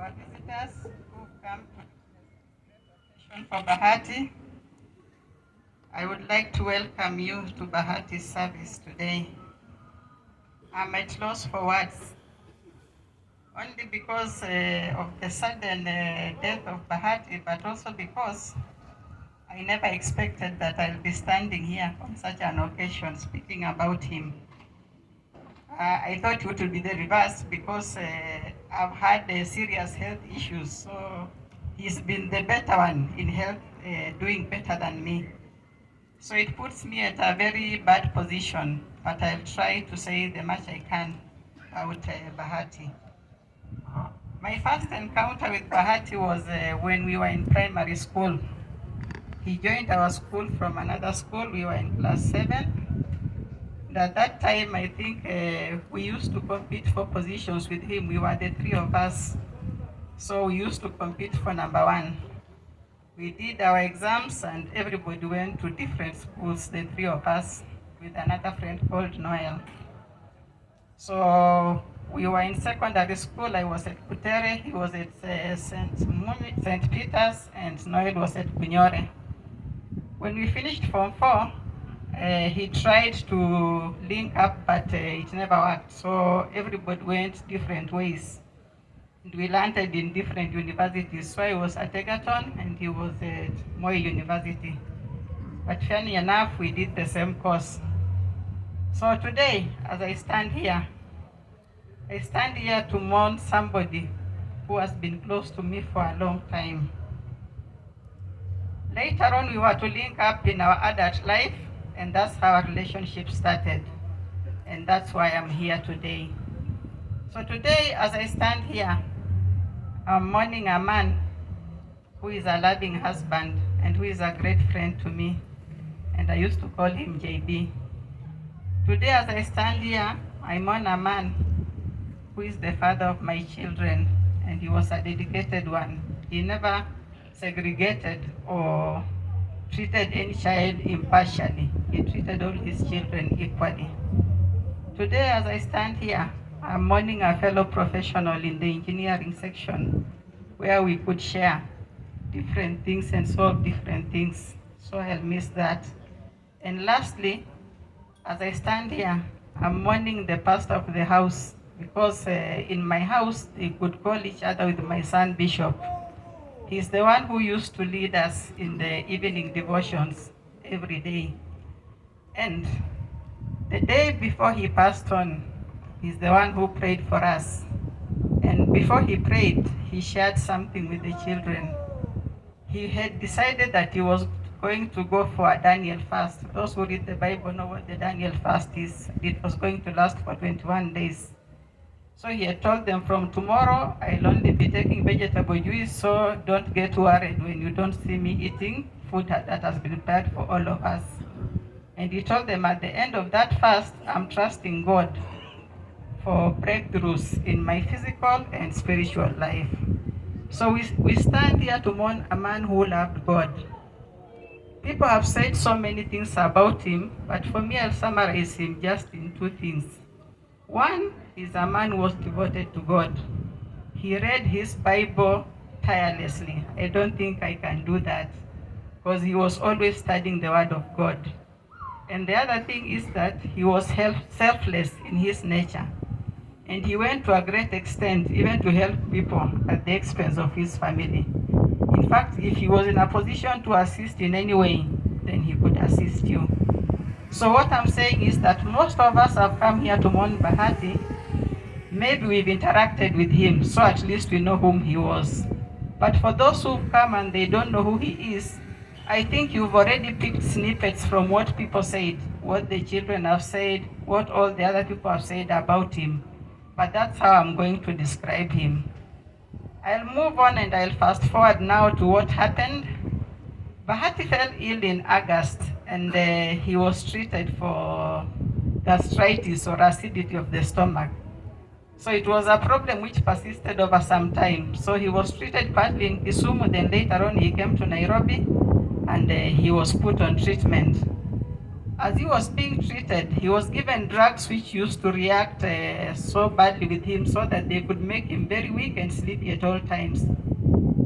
our visitors who've come to the for Bahati. I would like to welcome you to Bahati's service today. I'm at loss for words, only because of the sudden death of Bahati, but also because I never expected that I'll be standing here on such an occasion speaking about him. I thought it would be the reverse because I've had serious health issues, so he's been the better one in health, doing better than me. So it puts me at a very bad position, but I'll try to say the much I can about Bahati. My first encounter with Bahati was when we were in primary school. He joined our school from another school. We were in class 7. And at that time, I think we used to compete for positions with him. We were the three of us. So we used to compete for number 1. We did our exams and everybody went to different schools, the three of us, with another friend called Noel. So we were in secondary school. I was at Kutere, he was at St. Peter's, and Noel was at Bunyore. When we finished Form 4, he tried to link up, but it never worked. So everybody went different ways. And we landed in different universities. So I was at Egerton and he was at Moi University. But funny enough, we did the same course. So today, as I stand here to mourn somebody who has been close to me for a long time. Later on, we were to link up in our adult life, and that's how our relationship started. And that's why I'm here today. So today, as I stand here, I'm mourning a man who is a loving husband and who is a great friend to me. And I used to call him JB. Today, as I stand here, I mourn a man who is the father of my children, and he was a dedicated one. He never segregated or treated any child impartially. He treated all his children equally. Today, as I stand here, I'm mourning a fellow professional in the engineering section where we could share different things and solve different things. So I'll miss that. And lastly, as I stand here, I'm mourning the pastor of the house because in my house, they could call each other with my son Bishop. He's the one who used to lead us in the evening devotions every day. And the day before he passed on, he's the one who prayed for us. And before he prayed, he shared something with the children. He had decided that he was going to go for a Daniel fast. Those who read the Bible know what the Daniel fast is. It was going to last for 21 days. So he had told them, from tomorrow, I'll only be taking vegetable juice, so don't get worried when you don't see me eating food that has been prepared for all of us. And he told them at the end of that fast, I'm trusting God for breakthroughs in my physical and spiritual life. So we stand here to mourn a man who loved God. People have said so many things about him, but for me, I'll summarize him just in 2 things. One is a man who was devoted to God. He read his Bible tirelessly. I don't think I can do that because he was always studying the Word of God. And the other thing is that he was selfless in his nature. And he went to a great extent even to help people at the expense of his family. In fact, if he was in a position to assist in any way, then he could assist you. So what I'm saying is that most of us have come here to mourn Bahati. Maybe we've interacted with him, so at least we know whom he was. But for those who've come and they don't know who he is, I think you've already picked snippets from what people said, what the children have said, what all the other people have said about him. But that's how I'm going to describe him. I'll move on and I'll fast forward now to what happened. Bahati fell ill in August and he was treated for gastritis or acidity of the stomach. So it was a problem which persisted over some time. So he was treated partly in Kisumu, then later on he came to Nairobi and he was put on treatment. As he was being treated, he was given drugs which used to react so badly with him so that they could make him very weak and sleepy at all times.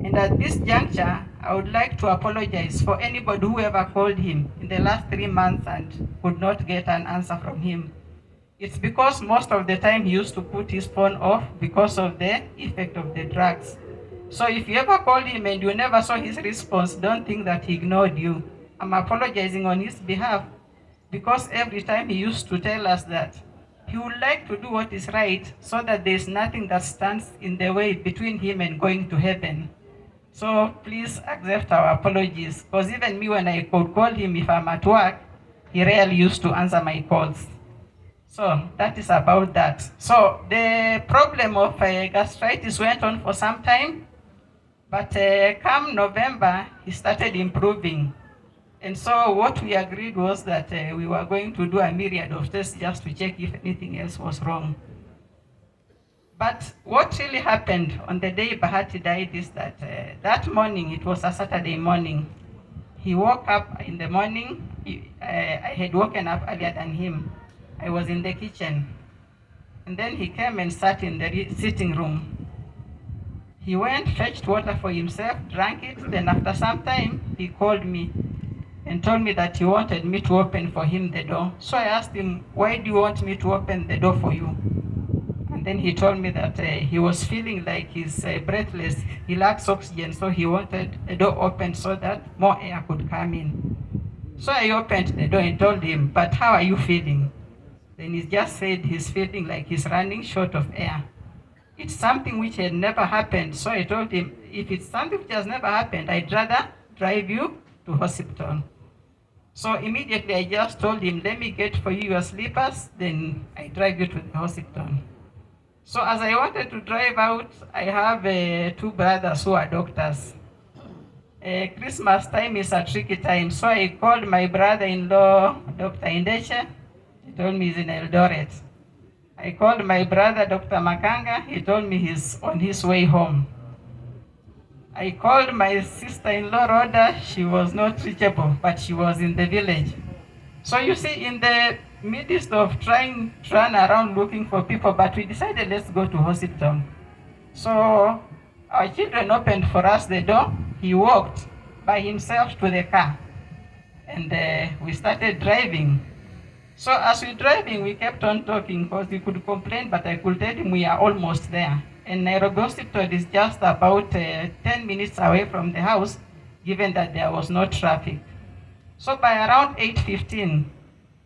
And at this juncture, I would like to apologize for anybody who ever called him in the last 3 months and could not get an answer from him. It's because most of the time he used to put his phone off because of the effect of the drugs. So if you ever called him and you never saw his response, don't think that he ignored you. I'm apologizing on his behalf because every time he used to tell us that he would like to do what is right so that there's nothing that stands in the way between him and going to heaven. So please accept our apologies, because even me, when I could call him if I'm at work, he rarely used to answer my calls. So that is about that. So the problem of gastritis went on for some time, but come November, he started improving. And so what we agreed was that we were going to do a myriad of tests just to check if anything else was wrong. But what really happened on the day Bahati died is that that morning, it was a Saturday morning, he woke up in the morning. I had woken up earlier than him. I was in the kitchen. And then he came and sat in the sitting room. He went, fetched water for himself, drank it. Then after some time, he called me and told me that he wanted me to open for him the door. So I asked him, why do you want me to open the door for you? And then he told me that he was feeling like he's breathless. He lacks oxygen, so he wanted the door opened so that more air could come in. So I opened the door and told him, but how are you feeling? Then he just said he's feeling like he's running short of air. It's something which had never happened. So I told him, if it's something which has never happened, I'd rather drive you to hospital. So immediately I just told him, let me get for you your slippers, then I drive you to the hospital. So as I wanted to drive out, I have 2 brothers who are doctors. Christmas time is a tricky time, so I called my brother-in-law, Dr. Indeche. He told me he's in Eldoret. I called my brother, Dr. Makanga. He told me he's on his way home. I called my sister-in-law, Rhoda. She was not reachable, but she was in the village. So you see, in the midst of trying to run around looking for people, but we decided let's go to hospital. So our children opened for us the door. He walked by himself to the car, and we started driving. So as we're driving, we kept on talking because he could complain, but I could tell him we are almost there. And Nairobi Hospital is just about 10 minutes away from the house, given that there was no traffic. So by around 8:15,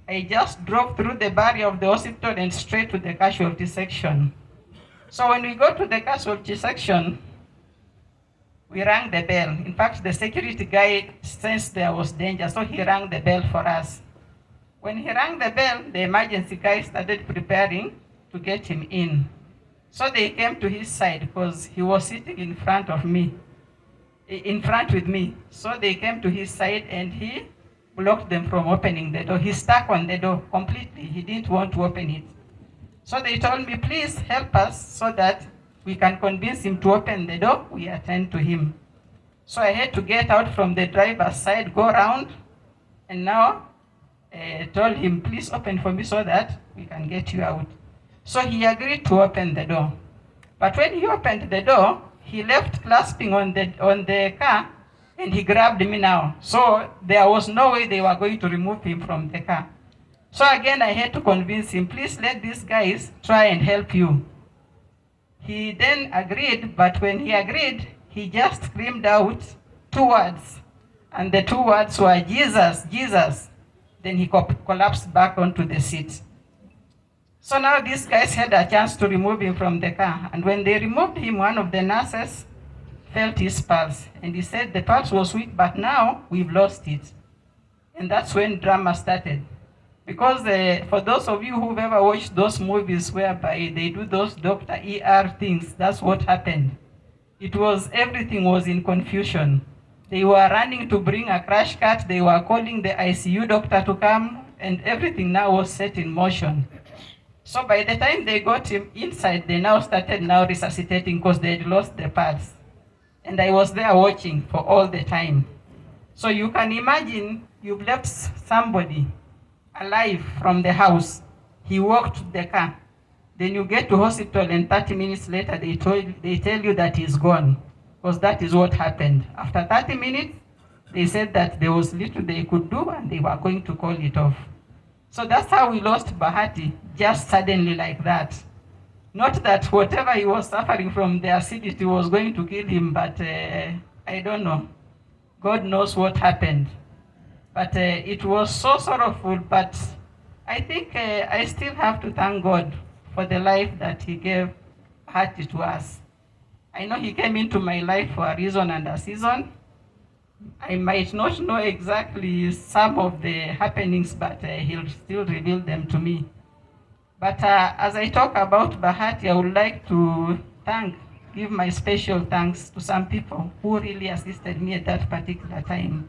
I just drove through the barrier of the hospital and straight to the casualty section. So when we got to the casualty section, we rang the bell. In fact, the security guy sensed there was danger, so he rang the bell for us. When he rang the bell, the emergency guy started preparing to get him in. So they came to his side because he was sitting in front with me. So they came to his side and he blocked them from opening the door. He stuck on the door completely. He didn't want to open it. So they told me, please help us so that we can convince him to open the door. We attend to him. So I had to get out from the driver's side, go around, and now told him, please open for me so that we can get you out. So he agreed to open the door. But when he opened the door, he left clasping on the car and he grabbed me now. So there was no way they were going to remove him from the car. So again, I had to convince him, please let these guys try and help you. He then agreed, but when he agreed, he just screamed out 2 words. And the 2 words were, Jesus, Jesus. Then he collapsed back onto the seat. So now these guys had a chance to remove him from the car. And when they removed him, one of the nurses felt his pulse. And he said the pulse was weak, but now we've lost it. And that's when drama started. Because for those of you who've ever watched those movies whereby they do those Dr. ER things, that's what happened. Everything was in confusion. They were running to bring a crash cart. They were calling the ICU doctor to come, and everything now was set in motion. So by the time they got him inside, they now started resuscitating because they had lost the pulse. And I was there watching for all the time. So you can imagine you've left somebody alive from the house. He walked to the car. Then you get to hospital and 30 minutes later they tell you that he's gone. Because that is what happened. After 30 minutes, they said that there was little they could do and they were going to call it off. So that's how we lost Bahati, just suddenly like that. Not that whatever he was suffering from the acidity was going to kill him, but I don't know. God knows what happened. But it was so sorrowful, but I think I still have to thank God for the life that he gave Bahati to us. I know he came into my life for a reason and a season. I might not know exactly some of the happenings, but he'll still reveal them to me. But as I talk about Bahati, I would like to give my special thanks to some people who really assisted me at that particular time.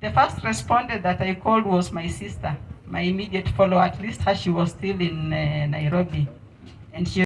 The first respondent that I called was my sister, my immediate follower, at least her, she was still in Nairobi. And she